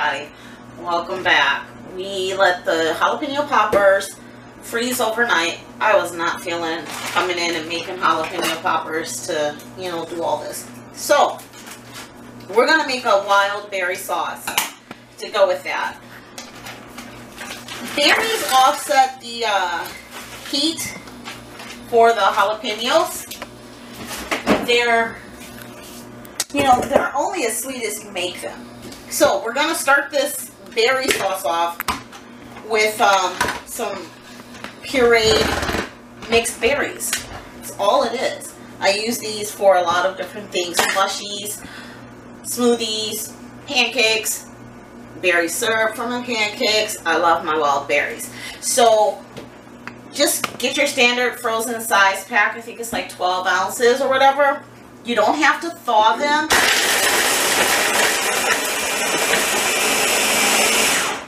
everybody. Welcome back. We let the jalapeno poppers freeze overnight. I was not feeling coming in and making jalapeno poppers to, do all this. So, we're going to make a Wildberry sauce to go with that. Berries offset the heat for the jalapenos. They're only as sweet as you make them. So we're going to start this berry sauce off with some pureed mixed berries. That's all it is. I use these for a lot of different things. Slushies, smoothies, pancakes, berry syrup for my pancakes. I love my wild berries. So just get your standard frozen size pack. I think it's like 12 ounces or whatever. You don't have to thaw them,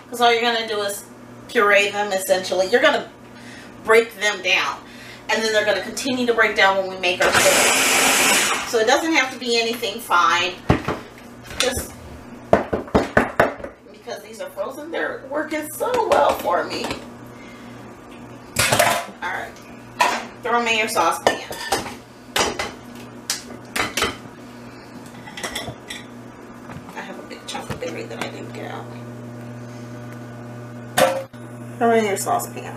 because all you're going to do is puree them essentially. You're going to break them down, and then they're going to continue to break down when we make our syrup. So it doesn't have to be anything fine. Just because these are frozen, they're working so well for me. Alright, throw them in your saucepan. I have a big chunk of berry that I didn't get out. Throw it in your saucepan.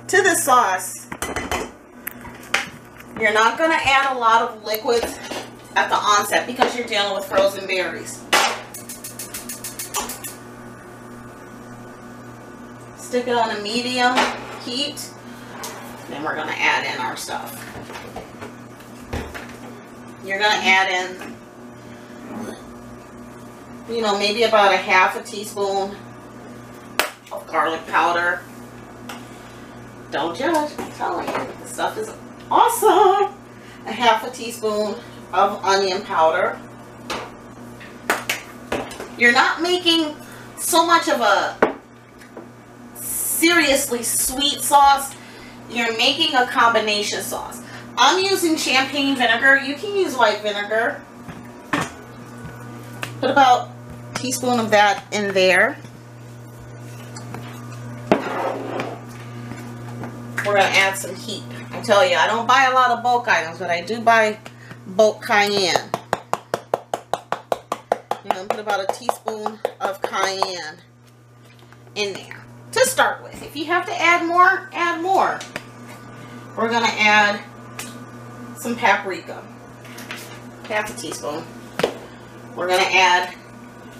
To the sauce, you're not going to add a lot of liquids at the onset because you're dealing with frozen berries. Stick it on a medium heat. Then we're going to add in our stuff. You're going to add in, maybe about a half a teaspoon of garlic powder. Don't judge, I'm telling you, this stuff is awesome. A half a teaspoon of onion powder. You're not making so much of a seriously sweet sauce. You're making a combination sauce. I'm using champagne vinegar. You can use white vinegar. Put about a teaspoon of that in there. We're going to add some heat. I tell you, I don't buy a lot of bulk items, but I do buy bulk cayenne. You're going to put about a teaspoon of cayenne in there to start with. If you have to add more, add more. We're going to add some paprika. Half a teaspoon. We're going to add,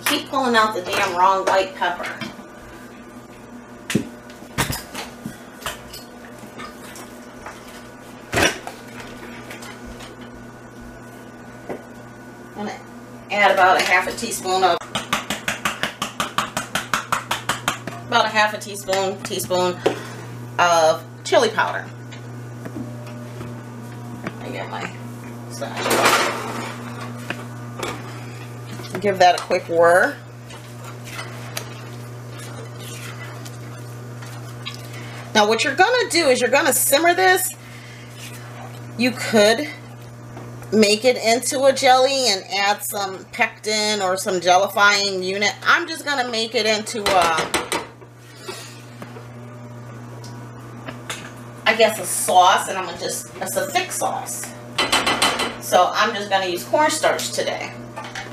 keep pulling out the damn wrong white pepper. I'm going to add about a half a teaspoon of chili powder. I get my spatula. Give that a quick whir. Now what you're going to do is you're going to simmer this. You could make it into a jelly and add some pectin or some gelifying unit. I'm just going to make it into a sauce, and it's a thick sauce. So I'm just going to use cornstarch today.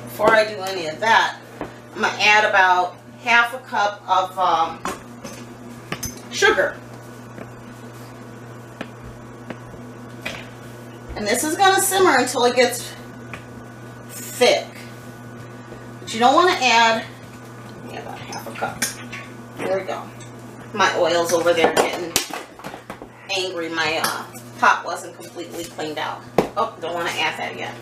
Before I do any of that, I'm going to add about half a cup of sugar. And this is going to simmer until it gets thick. But you don't want to add, about half a cup. There we go. My oil's over there getting angry. My pot wasn't completely cleaned out. Oh, don't want to add that yet.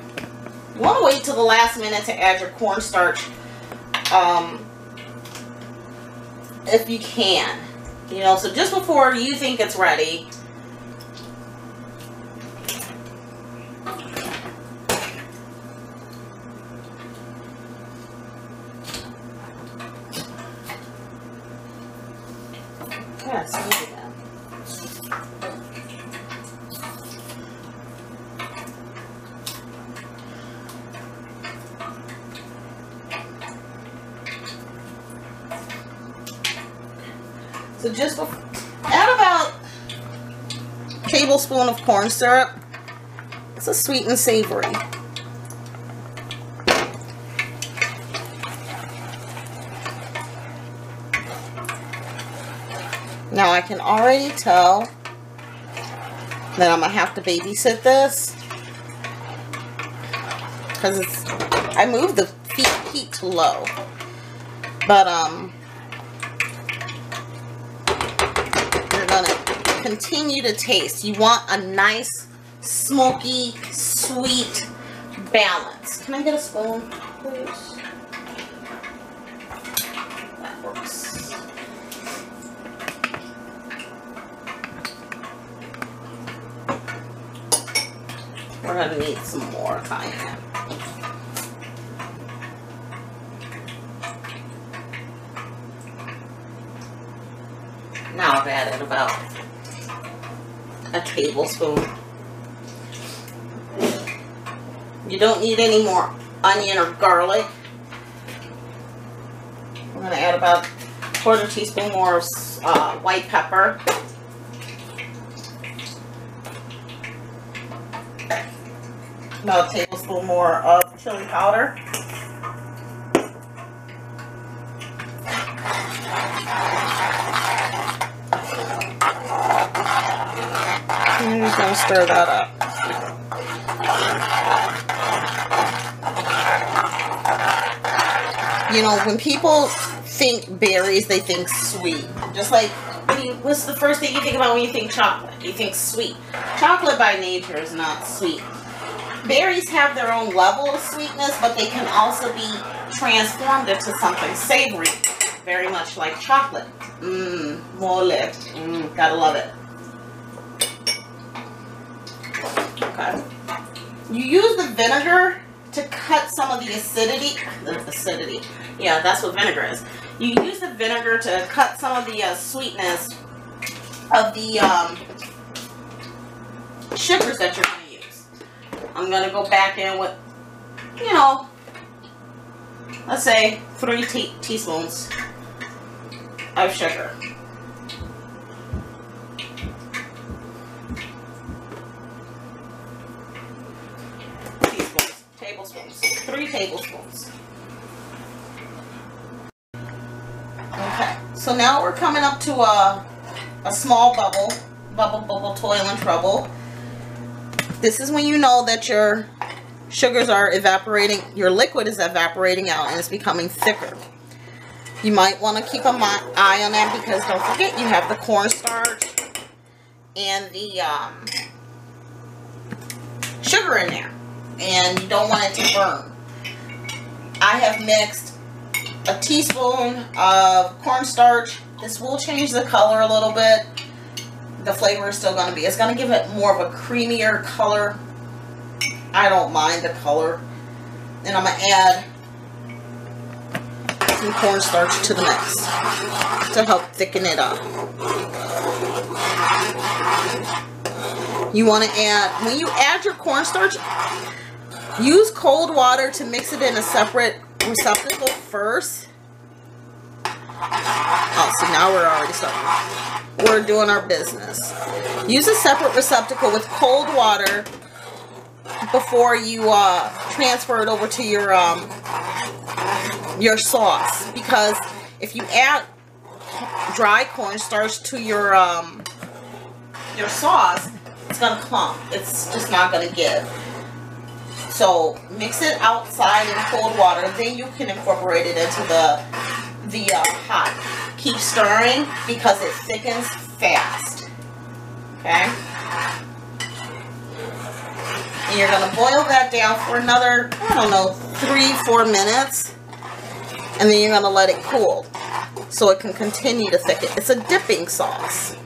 You want to wait till the last minute to add your cornstarch, if you can. So just before you think it's ready, yes, So just add about a tablespoon of corn syrup. It's a sweet and savory. Now I can already tell that I'm gonna have to babysit this because I moved the heat to low, but you're gonna continue to taste. You want a nice smoky, sweet balance. Can I get a spoon, please? That works. We're gonna need some more cayenne. Now I've added about a tablespoon. You don't need any more onion or garlic. I'm going to add about a quarter teaspoon more of white pepper. About a tablespoon more of chili powder. I'm just going to stir that up. You know, when people think berries, they think sweet. Just like, what's the first thing you think about when you think chocolate? You think sweet. Chocolate by nature is not sweet. Berries have their own level of sweetness, but they can also be transformed into something savory. Very much like chocolate. Mole. Gotta love it. Okay. You use the vinegar to cut some of the acidity. Yeah, that's what vinegar is. You use the vinegar to cut some of the sweetness of the sugars that you're going to use. I'm going to go back in with, you know, let's say 3 teaspoons of sugar. Tablespoons. 3 tablespoons. Okay, so now we're coming up to a small bubble, toil and trouble. This is when you know that your sugars are evaporating, your liquid is evaporating out and it's becoming thicker. You might want to keep an eye on that because don't forget you have the cornstarch and the sugar in there. And you don't want it to burn. I have mixed a teaspoon of cornstarch. This will change the color a little bit. The flavor is still going to be, it's going to give it more of a creamier color. I don't mind the color. And I'm going to add some cornstarch to the mix to help thicken it up. You want to add, when you add your cornstarch, use cold water to mix it in a separate receptacle first. Oh, see, now we're already starting. We're doing our business. Use a separate receptacle with cold water before you transfer it over to your sauce. Because if you add dry cornstarch to your sauce, it's gonna clump. It's just not gonna give. So mix it outside in cold water, then you can incorporate it into the hot. Keep stirring because it thickens fast. Okay? And you're going to boil that down for another, I don't know, 3-4 minutes. And then you're going to let it cool so it can continue to thicken. It's a dipping sauce.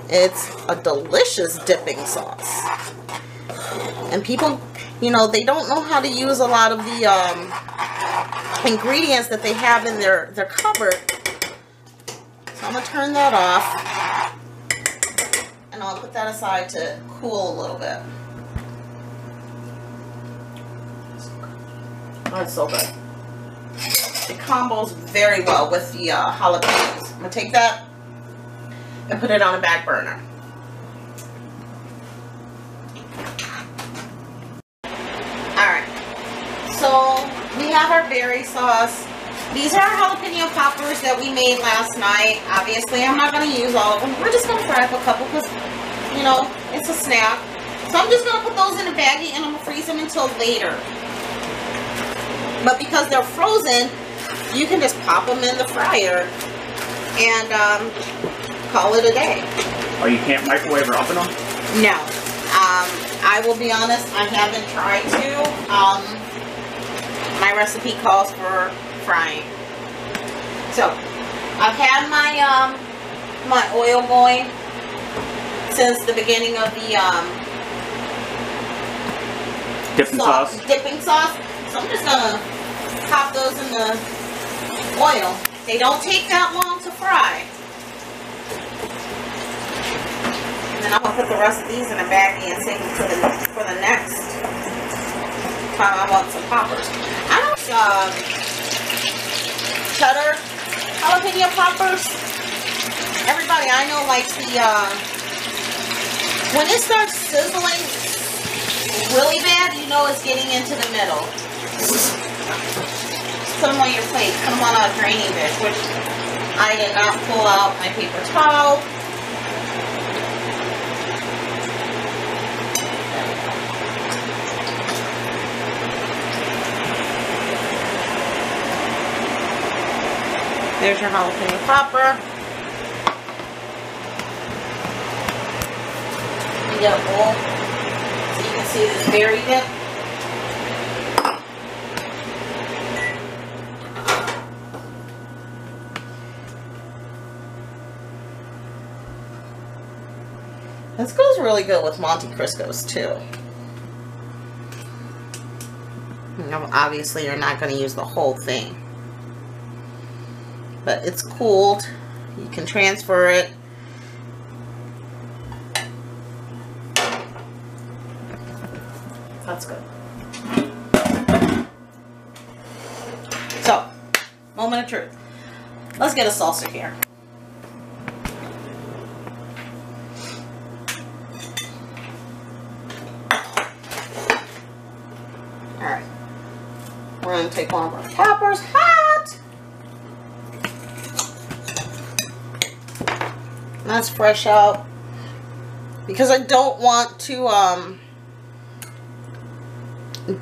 It's a delicious dipping sauce. And people, you know, they don't know how to use a lot of the ingredients that they have in their cupboard. So I'm going to turn that off. And I'll put that aside to cool a little bit. Oh, it's so good. It combos very well with the jalapenos. I'm going to take that and put it on a back burner. Alright, so we have our berry sauce. These are our jalapeno poppers that we made last night. Obviously, I'm not going to use all of them. We're just going to fry up a couple because, you know, it's a snack. So I'm just going to put those in a baggie and I'm going to freeze them until later. But because they're frozen, you can just pop them in the fryer and call it a day. Oh, you can't microwave or oven them? No. I will be honest, I haven't tried to. My recipe calls for frying. So, I've had my my oil going since the beginning of the dipping sauce. Dipping sauce. So I'm just gonna pop those in the oil. They don't take that long to fry. And then I'm gonna put the rest of these in a baggie and save them for the next time I want some poppers. I don't cheddar jalapeno poppers. Everybody I know likes the when it starts sizzling really bad, you know it's getting into the middle. Put them on your plate. Put them on a draining dish, which I did not pull out my paper towel. There's your jalapeno popper. You get a bowl so you can see this berry dip. This goes really good with Monte Crisco's too. You know, obviously you're not going to use the whole thing. But it's cooled. You can transfer it. That's good. So, moment of truth. Let's get a salsa here. Alright. We're going to take one of our poppers hot. That's fresh out because I don't want to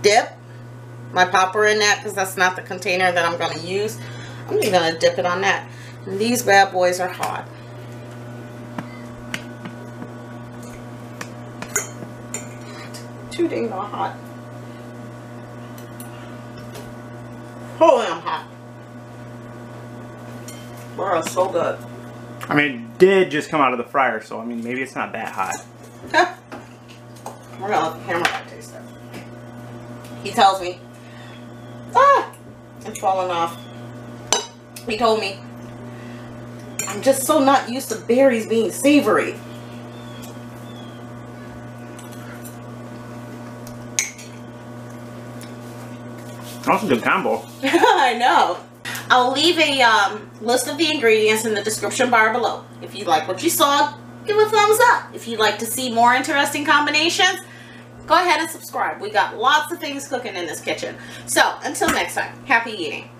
dip my popper in that because that's not the container that I'm going to use. I'm just going to dip it on that. And these bad boys are hot. Too dang hot. Holy, I'm hot. Bro, it's so good. I mean, it did just come out of the fryer, so I mean, maybe it's not that hot. We're gonna let the camera guy taste it. He tells me, it's falling off. He told me, I'm just so not used to berries being savory. That's a good combo. I know. I'll leave a list of the ingredients in the description bar below. If you like what you saw, give a thumbs up. If you'd like to see more interesting combinations, go ahead and subscribe. We got lots of things cooking in this kitchen. So, until next time, happy eating.